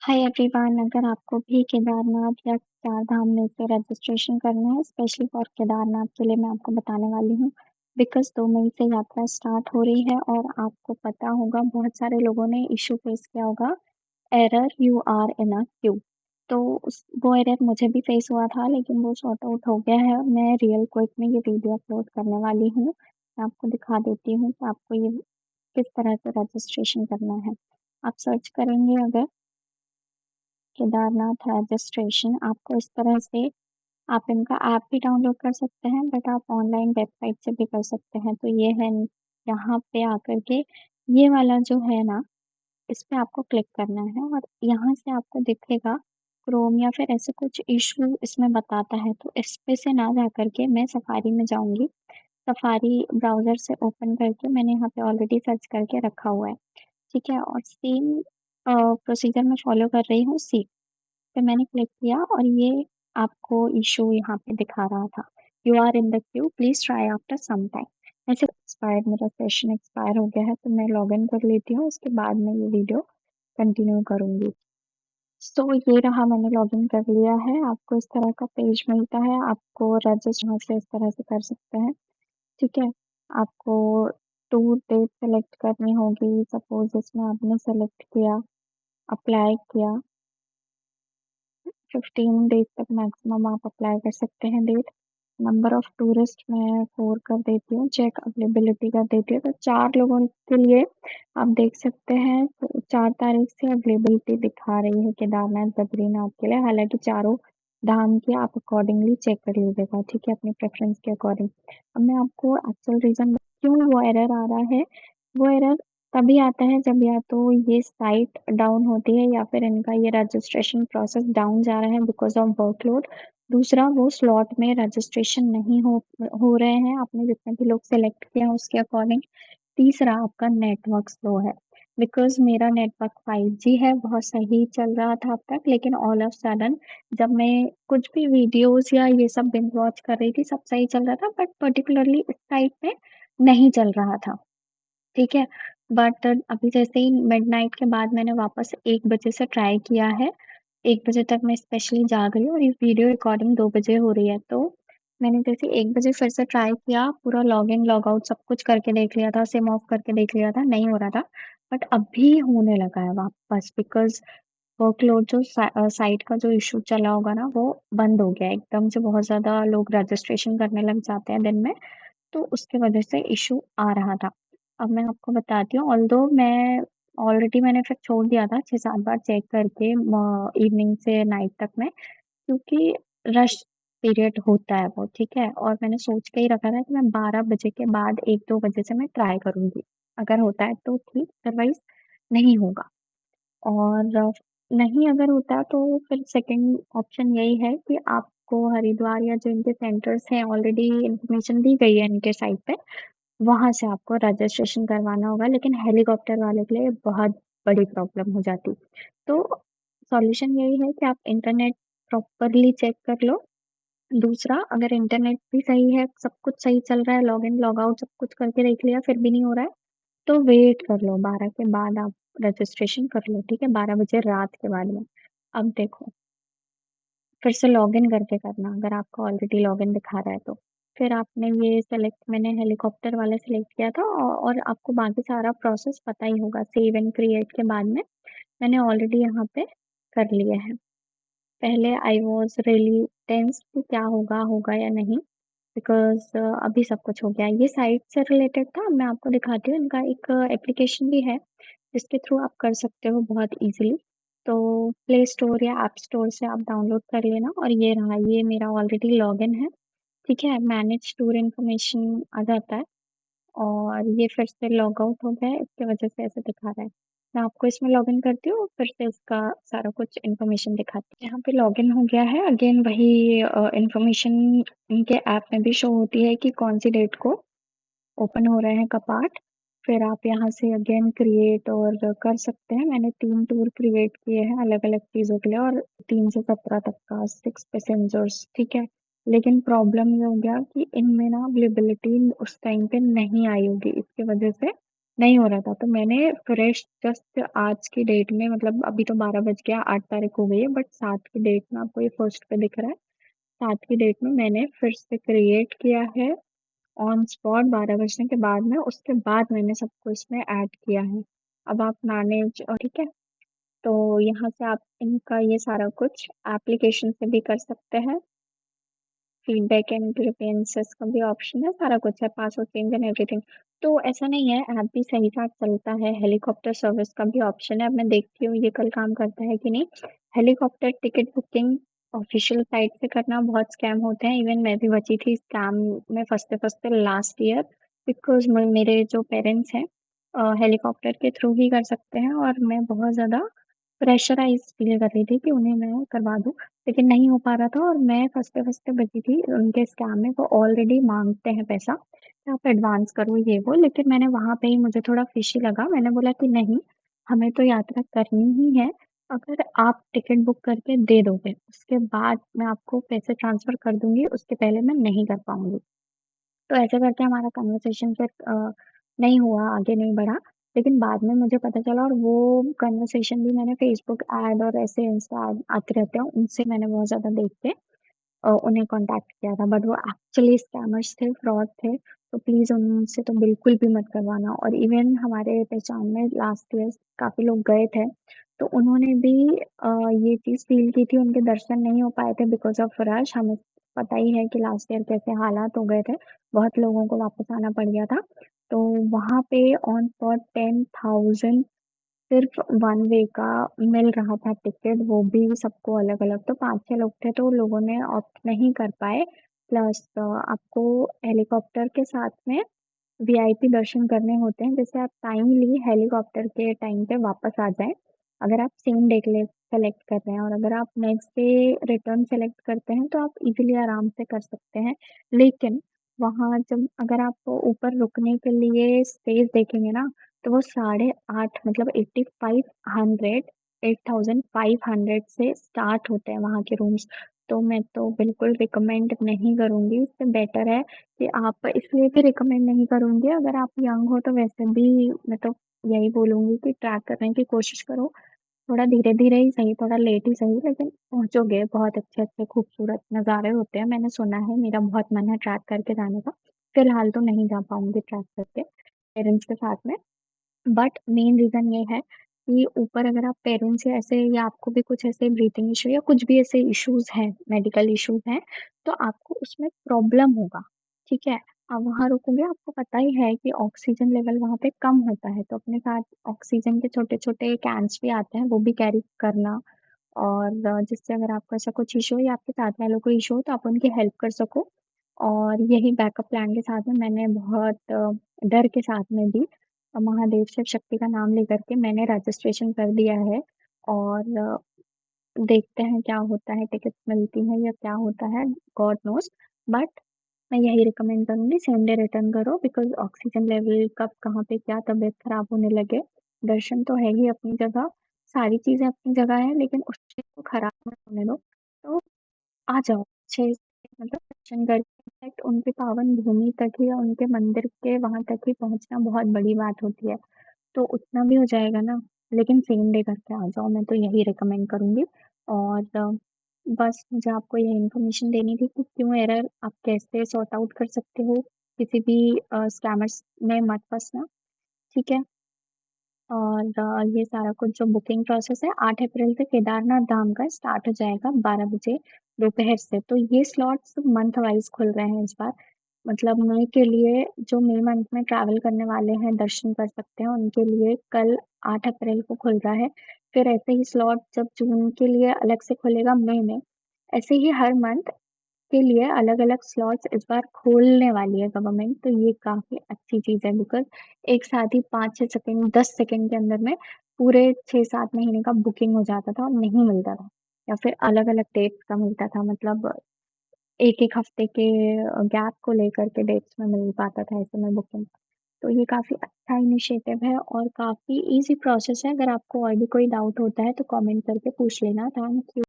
Hi everyone. अगर आपको भी केदारनाथ या चार धाम में से रजिस्ट्रेशन करना है स्पेशली फॉर केदारनाथ के लिए मैं आपको बताने वाली हूँ। बिकॉज 2 मई से यात्रा स्टार्ट हो रही है और आपको पता होगा बहुत सारे लोगों ने इशू फेस किया होगा। Error you are in a queue. तो वो एरर मुझे भी फेस हुआ था लेकिन वो सॉर्ट आउट हो गया है और मैं रियल क्विक में ये वीडियो अपलोड करने वाली हूँ। मैं आपको दिखा देती हूँ कि आपको ये किस तरह से रजिस्ट्रेशन करना है। आप सर्च करेंगे अगर केदारनाथ रजिस्ट्रेशन, आपको इस तरह से आप इनका ऐप भी डाउनलोड कर सकते हैं बट आप ऑनलाइन वेबसाइट से भी कर सकते हैं। तो ये है, यहाँ पे आकर के ये वाला जो है ना, इस पे आपको क्लिक करना है और यहाँ से आपको दिखेगा क्रोम या फिर ऐसे कुछ इशू इसमें बताता है। तो इस पे से ना जा करके मैं सफारी में जाऊंगी। सफारी ब्राउजर से ओपन करके मैंने यहाँ पे ऑलरेडी सर्च करके रखा हुआ है। ठीक है, और सेम प्रोसीजर मैं फॉलो कर रही हूँ। सी पे मैंने क्लिक किया और ये आपको इशू यहाँ पे दिखा रहा था, you are in the queue please try after some time. ऐसे एक्सपायर, मेरा सेशन एक्सपायर हो गया है तो मैं लॉग इन कर लेती हूँ, उसके बाद मैं ये वीडियो कंटिन्यू करूंगी। तो ये रहा, मैंने लॉग इन कर लिया है। आपको इस तरह का पेज मिलता है, आपको रजिस्टर से इस तरह से कर सकते हैं। ठीक है, आपको टूर डेट सेलेक्ट करनी होगी। सपोज इसमें आपने सेलेक्ट किया, अप्लाई किया, 15 डेज तक मैक्सिमम आप अप्लाई कर सकते हैं डेट। नंबर ऑफ टूरिस्ट मैं 4 कर देती हूँ, चेक अवेलेबिलिटी कर देती हूँ। तो 4 लोगों के लिए आप देख सकते हैं, तो 4 तारीख से अवेलेबिलिटी दिखा रही है केदारनाथ बद्रीनाथ के लिए। हालांकि चारों धाम की आप अकॉर्डिंगली चेक कर लीजिएगा, ठीक है, अपनी प्रेफरेंस के अकॉर्डिंग। अब मैं आपको एक्चुअल रीजन क्यों वो एरर आ रहा है। वो एरर तभी आता है जब या तो ये साइट डाउन होती है या फिर इनका ये रजिस्ट्रेशन प्रोसेस डाउन जा रहा है बिकॉज ऑफ वर्कलोड। दूसरा, वो स्लॉट में रजिस्ट्रेशन नहीं हो रहे हैं आपने जितने भी लोग सेलेक्ट किए हैं उसके अकॉर्डिंग। तीसरा, आपका नेटवर्क स्लो है। बिकॉज मेरा नेटवर्क 5G है, बहुत सही चल रहा था अब तक, लेकिन ऑल ऑफ सडन जब मैं कुछ भी वीडियोस या ये सब बिंज वॉच कर रही थी सब सही चल रहा था, बट पर्टिकुलरली इस साइट पे नहीं चल रहा था। ठीक है, बट अभी जैसे ही मिडनाइट के बाद मैंने वापस 1 बजे से ट्राई किया है। 1 बजे तक मैं स्पेशली जाग रही हूँ और ये वीडियो रिकॉर्डिंग 2 बजे हो रही है। तो मैंने जैसे 1 बजे फिर से ट्राई किया, पूरा लॉग इन लॉग आउट सब कुछ करके देख लिया था, सिम ऑफ करके देख लिया था, नहीं हो रहा था। बट अभी होने लगा है वापस, बिकॉज वर्कलोड जो साइट का जो इशू चला होगा ना वो बंद हो गया है। एकदम से बहुत ज्यादा लोग रजिस्ट्रेशन करने लग जाते हैं दिन में, तो उसके वजह से इशू आ रहा था। अब मैं आपको बताती हूँ, ऑल्दो मैं ऑलरेडी मैंने फिर छोड़ दिया था 6-7 बार चेक करके इवनिंग से नाइट तक में, क्योंकि रश पीरियड होता है वो। ठीक है, और मैंने सोच के ही रखा था कि मैं 12 बजे के बाद 1-2 बजे से मैं ट्राई करूंगी। अगर होता है तो ठीक, अदरवाइज नहीं होगा। और नहीं अगर होता है तो फिर सेकंड ऑप्शन यही है कि आपको हरिद्वार या जो इनके सेंटर्स हैं, ऑलरेडी इंफॉर्मेशन दी गई है इनके साइट पे, वहां से आपको रजिस्ट्रेशन करवाना होगा। लेकिन हेलीकॉप्टर वाले के लिए बहुत बड़ी प्रॉब्लम हो जाती। तो सॉल्यूशन यही है कि आप इंटरनेट प्रॉपरली चेक कर लो। दूसरा, अगर इंटरनेट भी सही है, सब कुछ सही चल रहा है, लॉग इन लॉग आउट सब कुछ करके देख लिया फिर भी नहीं हो रहा है, तो वेट कर लो, 12 के बाद आप रजिस्ट्रेशन कर लो। ठीक है, 12 बजे रात के बाद में। अब देखो, फिर से लॉगिन करके करना अगर आपका ऑलरेडी लॉगिन दिखा रहा है तो। फिर आपने ये सेलेक्ट, मैंने हेलीकॉप्टर वाला सेलेक्ट किया था और आपको बाकी सारा प्रोसेस पता ही होगा। सेव एंड क्रिएट के बाद में मैंने ऑलरेडी यहाँ पे कर लिए हैं। पहले आई वॉज रियली टेंस कि क्या होगा, होगा या नहीं, बिकॉज अभी सब कुछ हो गया। ये साइट से रिलेटेड था, मैं आपको दिखाती हूँ। इनका एक एप्लीकेशन भी है जिसके थ्रू आप कर सकते हो बहुत इजीली। तो प्ले स्टोर या ऐप स्टोर से आप डाउनलोड कर लेना। और ये रहा, ये मेरा ऑलरेडी लॉगिन है। ठीक है, मैनेज टूर इन्फॉर्मेशन आ जाता है और ये फिर से लॉग आउट हो गया है, इसकी वजह से ऐसे दिखा रहा है। मैं आपको इसमें लॉगिन करती हूँ, फिर से इसका सारा कुछ इन्फॉर्मेशन दिखाती हूँ। यहाँ पे लॉगिन हो गया है, अगेन वही इन्फॉर्मेशन इनके ऐप में भी शो होती है कि कौन सी डेट को ओपन हो रहे हैं कपाट। फिर आप यहाँ से अगेन क्रिएट और कर सकते हैं। मैंने 3 टूर क्रिएट किए हैं अलग अलग चीजों के लिए, और 3 से 17 तक का 6 पैसेंजर्स। ठीक है, लेकिन प्रॉब्लम ये हो गया कि इनमें ना अवेलेबिलिटी उस टाइम पे नहीं आई होगी, इसकी वजह से नहीं हो रहा था, तो मैंने फ्रेश जस्ट आज की डेट में, मतलब अभी तो 12 बज गया, 8 तारीख हो गई है, बट 7 की डेट में आपको ये फर्स्ट पे दिख रहा है। 7 की डेट में मैंने फिर से क्रिएट किया है ऑन स्पॉट 12 बजने के बाद में, उसके बाद मैंने सबको इसमें ऐड किया है। अब आप मैनेज, ठीक है, तो यहाँ से आप इनका ये सारा कुछ एप्लीकेशन से भी कर सकते हैं। फीडबैक एंड ग्रीवेंसेस का भी ऑप्शन है, सारा कुछ है, पासवर्ड चेंज एंड एवरीथिंग। तो ऐसा नहीं है, ऐप भी सही साथ चलता है। हेलीकॉप्टर सर्विस का भी ऑप्शन है, अब मैं देखती हूँ ये कल काम करता है कि नहीं। Helicopter ticket booking official site से करना बहुत स्कैम होते हैं, इवन मैं भी बची थी स्कैम में फंसते फंसते लास्ट ईयर, बिकॉज मेरे जो पेरेंट्स हैं हेलीकॉप्टर के थ्रू ही कर सकते हैं, और मैं बहुत ज़्यादा प्रेशराइज फील कर रही थी कि उन्हें मैं करवा दूं, लेकिन नहीं हो पा रहा था, और मैं फंसते फंसते बची थी उनके स्कैम में। वो ऑलरेडी मांगते हैं पैसा कि आप एडवांस करो ये वो, लेकिन मैंने वहां पे ही मुझे थोड़ा फिशी लगा। मैंने बोला कि नहीं, हमें तो यात्रा करनी ही है, अगर आप टिकट बुक करके दे दोगे उसके बाद मैं आपको पैसे ट्रांसफर कर दूंगी, उसके पहले मैं नहीं कर पाऊंगी। तो ऐसे करके हमारा कन्वर्सेशन फिर नहीं हुआ, आगे नहीं बढ़ा। लेकिन बाद में मुझे पता चला, और वो कन्वर्सेशन भी मैंने फेसबुक ऐड और ऐसे इंस्टा ऐड आते रहते हैं उनसे मैंने बहुत ज़्यादा देख के उन्हें कांटेक्ट किया था, बट वो एक्चुअली स्कैमर्स थे, फ्रॉड थे। तो प्लीज़ उनसे तो बिल्कुल भी मत करवाना। और इवन हमारे पहचान में लास्ट ईयर काफ़ी लोग गए थे, तो उन्होंने भी ये चीज़ फील की थी, उनके दर्शन नहीं हो पाए थे बिकॉज ऑफ रश। हमें पता ही है कि लास्ट ईयर कैसे हालात हो गए थे, बहुत लोगों को वापस आना पड़ गया था। तो वहाँ पे ऑन स्पॉट 10,000 सिर्फ वन वे का मिल रहा था टिकट, वो भी सबको अलग अलग। तो 5-6 लोग थे, तो लोगों ने ऑप्ट नहीं कर पाए। प्लस आपको हेलीकॉप्टर के साथ में वीआईपी दर्शन करने होते हैं, जैसे आप टाइमली हेलीकॉप्टर के टाइम पे वापस आ जाएं। अगर आप सेम डे के लिए सेलेक्ट कर रहे हैं, और अगर आप नेक्स्ट डे रिटर्न सेलेक्ट करते हैं, तो आप इजीली आराम से कर सकते हैं। लेकिन वहाँ जब अगर आप ऊपर रुकने के लिए स्पेस देखेंगे ना, तो वो 8.5, मतलब 8500, 8500 से स्टार्ट होते हैं वहाँ के रूम्स। तो मैं तो बिल्कुल रिकमेंड नहीं करूँगी, इससे बेटर है कि आप, इसलिए भी रिकमेंड नहीं करूँगी, अगर आप यंग हो तो वैसे भी मैं तो यही बोलूँगी कि ट्रैक करने की कोशिश करो। थोड़ा धीरे धीरे ही सही, थोड़ा लेट ही सही, लेकिन पहुंचोगे। बहुत अच्छे अच्छे खूबसूरत नज़ारे होते हैं, मैंने सुना है, मेरा बहुत मन है ट्रैक करके जाने का। फिलहाल तो नहीं जा पाऊंगी ट्रैक करके पेरेंट्स के साथ में, बट मेन रीजन ये है कि ऊपर अगर आप पेरेंट्स या ऐसे, या आपको भी कुछ ऐसे ब्रीथिंग इशू या कुछ भी ऐसे इश्यूज हैं, मेडिकल इश्यूज हैं, तो आपको उसमें प्रॉब्लम होगा। ठीक है, आप वहाँ रुकोगे, आपको पता ही है कि ऑक्सीजन लेवल वहाँ पे कम होता है, तो अपने साथ ऑक्सीजन के छोटे छोटे कैंस भी आते हैं, वो भी कैरी करना। और जिससे अगर आपको ऐसा कुछ इशू हो या आपके साथ वालों को इशू हो, तो आप उनकी हेल्प कर सको। और यही बैकअप प्लान के साथ में मैंने बहुत डर के साथ में भी महादेव शिव शक्ति का नाम लेकर के मैंने रजिस्ट्रेशन कर दिया है। और देखते हैं क्या होता है, टिकट मिलती है या क्या होता है, गॉड नोस। बट मैं यही रिकमेंड करूंगी, सेम डे रिटर्न करो, बिकॉज ऑक्सीजन लेवल कब कहाँ पे क्या तबीयत खराब होने लगे। दर्शन तो है ही अपनी जगह, सारी चीजें अपनी जगह है, लेकिन उस चीज को खराब मत होने दो। तो आ जाओ अच्छे से, मतलब दर्शन करके इनफैक्ट उनके पावन भूमि तक ही या उनके मंदिर के वहां तक ही पहुंचना बहुत बड़ी बात होती है। तो उतना भी हो जाएगा ना, लेकिन सेम डे करके आ जाओ, मैं तो यही रिकमेंड करूंगी। और बस मुझे आपको यही इन्फॉर्मेशन देनी थी कि क्यों एरर, आप कैसे सॉर्ट आउट कर सकते हो, किसी भी स्कैमर्स में मत फंसना। ठीक है, और ये सारा कुछ जो बुकिंग प्रोसेस है, 8 अप्रैल से केदारनाथ धाम का स्टार्ट हो जाएगा 12 बजे दोपहर से। तो ये स्लॉट्स मंथ वाइज खुल रहे हैं इस बार, मतलब मई के लिए, जो मई मंथ में ट्रैवल करने वाले हैं दर्शन कर सकते हैं, उनके लिए कल 8 अप्रैल को खुल रहा है। फिर ऐसे ही स्लॉट जब जून के लिए अलग से खुलेगा मई में, ऐसे ही हर मंथ के लिए अलग अलग स्लॉट्स इस बार खोलने वाली है गवर्नमेंट। तो ये काफी अच्छी चीज है, बिकॉज एक साथ ही 5-6 सेकंड, 10 सेकंड के अंदर में पूरे 6-7 महीने का बुकिंग हो जाता था और नहीं मिलता था, या फिर अलग अलग डेट्स का मिलता था, मतलब एक एक हफ्ते के गैप को लेकर के डेट्स में मिल पाता था ऐसे में बुकिंग। तो ये काफी अच्छा इनिशिएटिव है और काफी इजी प्रोसेस है। अगर आपको और भी कोई डाउट होता है तो कमेंट करके पूछ लेना। Thank you.